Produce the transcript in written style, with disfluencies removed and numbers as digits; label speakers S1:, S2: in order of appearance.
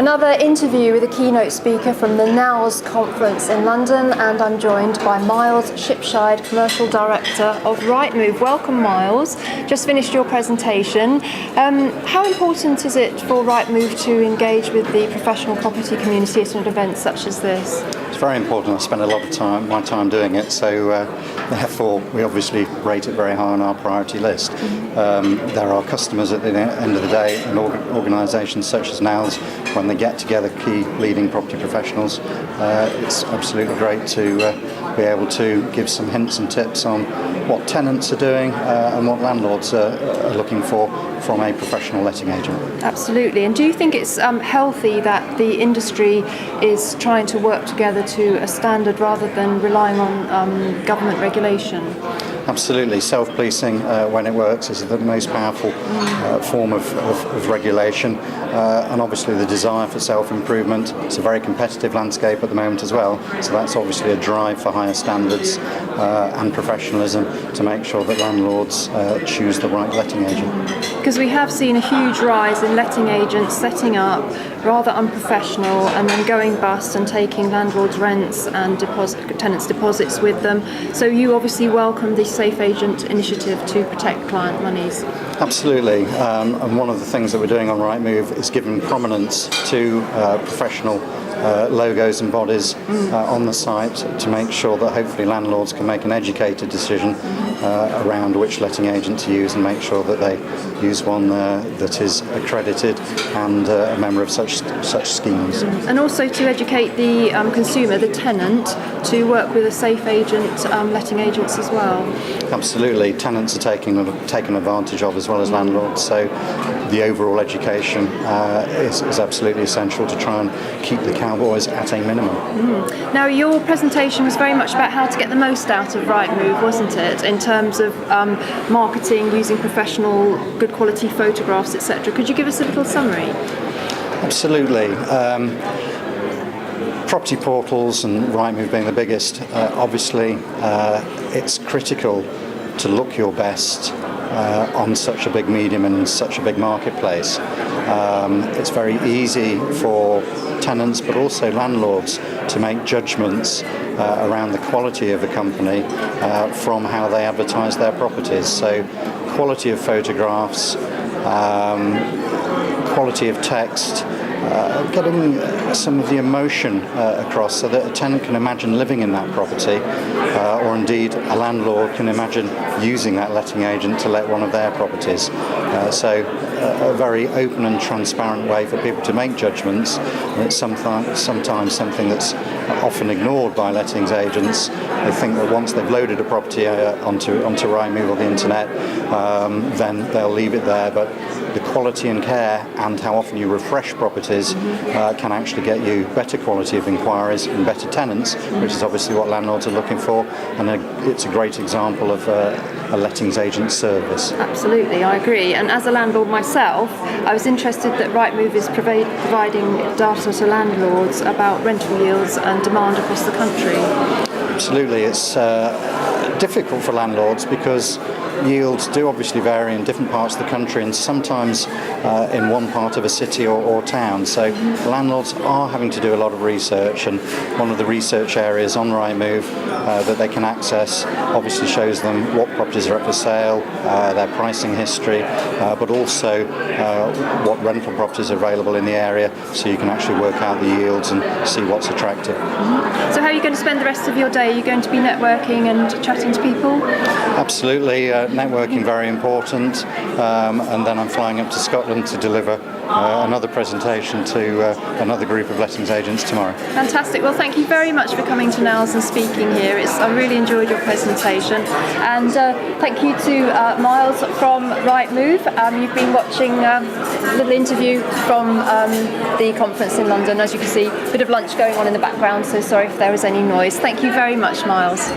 S1: Another interview with a keynote speaker from the NALS Conference in London, and I'm joined by Miles Shipside, Commercial Director of Rightmove. Welcome, Miles. Just finished your presentation. How important is it for Rightmove to engage with the professional property community at an event such as this?
S2: It's very important. I spend a lot of my time doing it, so therefore we obviously rate it very high on our priority list. There are customers at the end of the day and organisations such as NALS, when they get together key leading property professionals, it's absolutely great to be able to give some hints and tips on what tenants are doing and what landlords are looking for from a professional letting agent.
S1: Absolutely. And do you think it's healthy that the industry is trying to work together to a standard rather than relying on government regulation?
S2: Absolutely. Self-policing, when it works, is the most powerful form of regulation, and obviously the desire for self-improvement. It's a very competitive landscape at the moment as well, so that's obviously a drive for higher standards and professionalism to make sure that landlords choose the right letting agent.
S1: Because we have seen a huge rise in letting agents setting up rather unprofessional and then going bust and taking landlords' rents and tenants' deposits with them. So you obviously welcome the SafeAgent initiative to protect client monies.
S2: Absolutely, and one of the things that we're doing on Rightmove is giving prominence to professional logos and bodies on the site to make sure that hopefully landlords can make an educated decision around which letting agent to use and make sure that they use one that is accredited and a member of such schemes.
S1: And also to educate the consumer, the tenant, to work with a SafeAgent letting agents as well.
S2: Absolutely, tenants are taken advantage of as well as landlords, so the overall education is absolutely essential to try and keep the cowboys at a minimum.
S1: Now, your presentation was very much about how to get the most out of Rightmove, wasn't it, in terms of marketing, using professional, good quality photographs, etc. Could you give us a little summary?
S2: Absolutely. Property portals and Rightmove being the biggest, obviously it's critical to look your best on such a big medium and such a big marketplace. It's very easy for tenants but also landlords to make judgments around the quality of a company from how they advertise their properties. So quality of photographs, quality of text, getting some of the emotion across so that a tenant can imagine living in that property, or indeed a landlord can imagine using that letting agent to let one of their properties. So a very open and transparent way for people to make judgments, and it's sometimes something that's often ignored by lettings agents. They think that once they've loaded a property onto Rightmove or the internet, then they'll leave it there, but the quality and care and how often you refresh properties can actually get you better quality of inquiries and better tenants, which is obviously what landlords are looking for, and it's a great example of a lettings agent service.
S1: Absolutely, I agree. And as a landlord myself, I was interested that Rightmove is providing data to landlords about rental yields and demand across the country.
S2: Absolutely, it's difficult for landlords because yields do obviously vary in different parts of the country and sometimes in one part of a city or town. So landlords are having to do a lot of research, and one of the research areas on Rightmove that they can access obviously shows them what properties are up for sale, their pricing history, but also what rental properties are available in the area, so you can actually work out the yields and see what's attractive.
S1: So how are you going to spend the rest of your day? Are you going to be networking and chatting to people?
S2: Absolutely, networking very important, and then I'm flying up to Scotland to deliver another presentation to another group of lettings agents tomorrow.
S1: Fantastic. Well, thank you very much for coming to NALS and speaking here. I really enjoyed your presentation, and thank you to Miles from Rightmove. You've been watching a little interview from the conference in London. As you can see, a bit of lunch going on in the background, so sorry if there was any noise. Thank you very much, Miles.